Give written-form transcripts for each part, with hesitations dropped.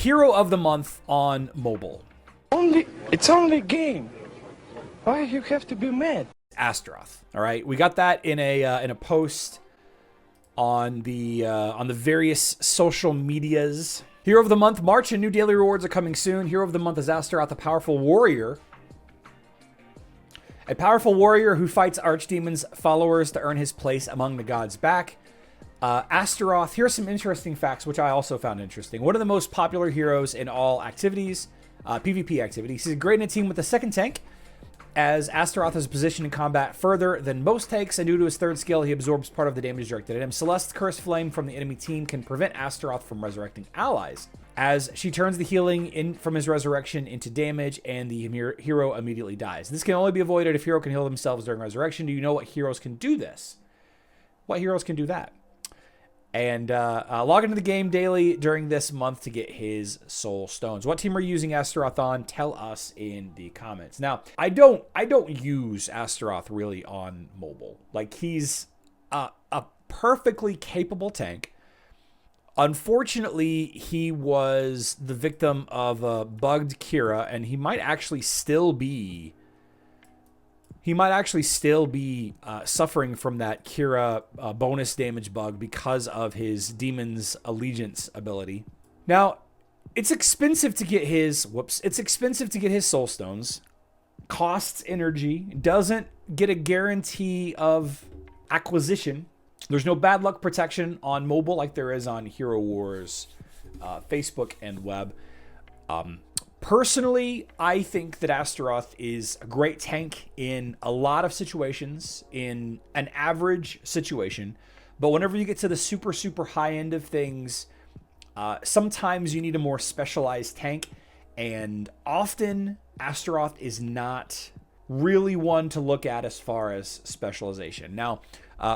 Hero of the Month on mobile. It's only a game. Why you have to be mad? Astaroth. All right, we got that in a post on the various social medias. Hero of the Month, March, and new daily rewards are coming soon. Hero of the Month is Astaroth, a powerful warrior. A powerful warrior who fights archdemons' followers to earn his place among the gods back. Astaroth, here's some interesting facts, which I also found interesting. One of the most popular heroes in all activities, PvP activities. He's great in a team with the second tank, as Astaroth is positioned in combat further than most tanks, and due to his third skill, he absorbs part of the damage directed at him. Celeste's Curse Flame from the enemy team can prevent Astaroth from resurrecting allies, as she turns the healing in from his resurrection into damage, and the hero immediately dies. This can only be avoided if hero can heal themselves during resurrection. Do you know what heroes can do this? What heroes can do that? And log into the game daily during this month to get his soul stones. What team are you using Astaroth on? Tell us in the comments. Now, I don't use Astaroth really on mobile. Like, he's a perfectly capable tank. Unfortunately, he was the victim of a bugged Kira, and he might actually still be suffering from that Kira bonus damage bug because of his Demon's Allegiance ability. Now, it's expensive to get his soul stones. Costs energy, doesn't get a guarantee of acquisition. There's no bad luck protection on mobile like there is on Hero Wars, Facebook, and web. Personally, I think that Astaroth is a great tank in a lot of situations, in an average situation. But whenever you get to the super, super high end of things, sometimes you need a more specialized tank. And often, Astaroth is not really one to look at as far as specialization. Now,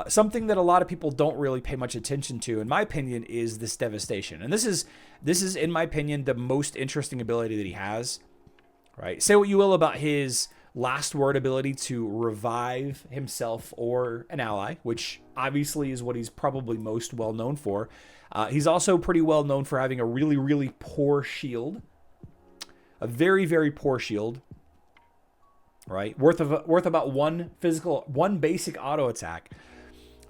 something that a lot of people don't really pay much attention to, in my opinion, is this devastation. And this is, in my opinion, the most interesting ability that he has. Right? Say what you will about his last word ability to revive himself or an ally, which obviously is what he's probably most well known for. He's also pretty well known for having a really, really poor shield. A very, very poor shield. Right? Worth about one basic auto attack.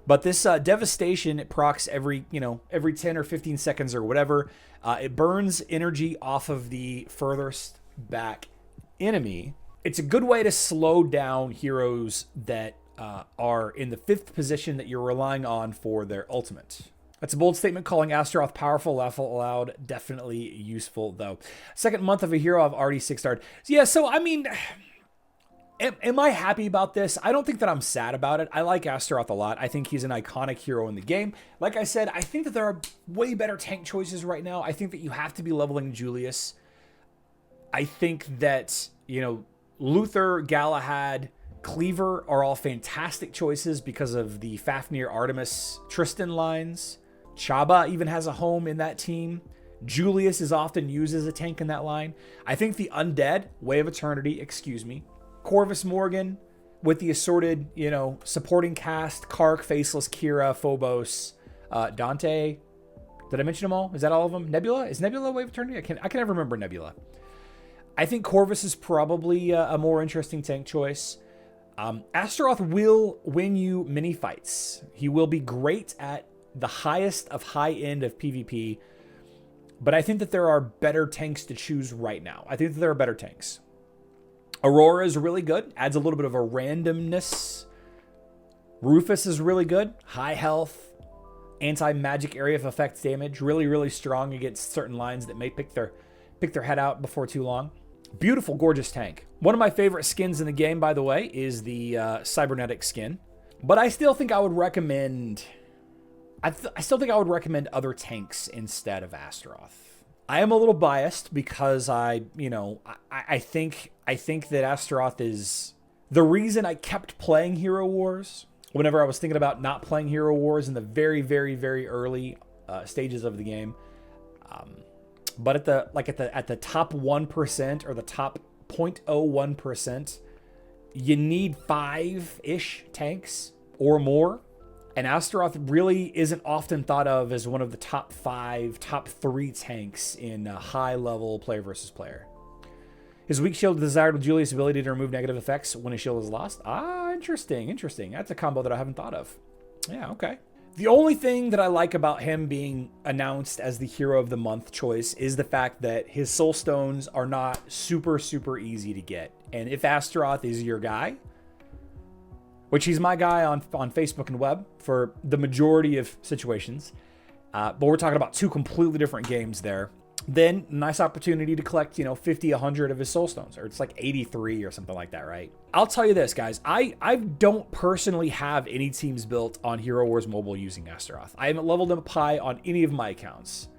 But this devastation, it procs every 10 or 15 seconds or whatever. It burns energy off of the furthest back enemy. It's a good way to slow down heroes that are in the 5th position that you're relying on for their ultimate. That's a bold statement, calling Astaroth powerful, laugh out loud. Definitely useful, though. Second month of a hero, I've already 6-starred. Yeah, so, I mean, am I happy about this? I don't think that I'm sad about it. I like Astaroth a lot. I think he's an iconic hero in the game. Like I said, I think that there are way better tank choices right now. I think that you have to be leveling Julius. I think that, Luther, Galahad, Cleaver are all fantastic choices because of the Fafnir, Artemis, Tristan lines. Chaba even has a home in that team. Julius is often used as a tank in that line. I think the Undead, Way of Eternity, Corvus Morgan with the assorted, supporting cast, Kark, Faceless, Kira, Phobos, Dante. Did I mention them all? Is that all of them? Nebula? Is Nebula Way of Eternity? I can never remember Nebula. I think Corvus is probably a more interesting tank choice. Astaroth will win you many fights. He will be great at the highest of high end of PvP. But I think that there are better tanks to choose right now. I think that there are better tanks. Aurora is really good. Adds a little bit of a randomness. Rufus is really good. High health. Anti-magic area of effect damage. Really, really strong against certain lines that may pick their head out before too long. Beautiful, gorgeous tank. One of my favorite skins in the game, by the way, is the cybernetic skin. But I still think I would recommend... I still think I would recommend other tanks instead of Astaroth. I am a little biased because I think that Astaroth is the reason I kept playing Hero Wars. Whenever I was thinking about not playing Hero Wars in the very, very, very early stages of the game, but at the top 1% or the top 0.01%, you need 5-ish tanks or more And Astaroth really isn't often thought of as one of the top 5, top 3 tanks in a high-level player versus player. His weak shield desired Julius' ability to remove negative effects when his shield is lost. Ah, interesting, interesting. That's a combo that I haven't thought of. Yeah, okay. The only thing that I like about him being announced as the Hero of the Month choice is the fact that his soul stones are not super, super easy to get. And if Astaroth is your guy, which he's my guy on Facebook and web for the majority of situations, but we're talking about 2 completely different games there, then nice opportunity to collect, 50, 100 of his soul stones, or it's like 83 or something like that, right? I'll tell you this, guys. I don't personally have any teams built on Hero Wars Mobile using Astaroth. I haven't leveled him up high on any of my accounts.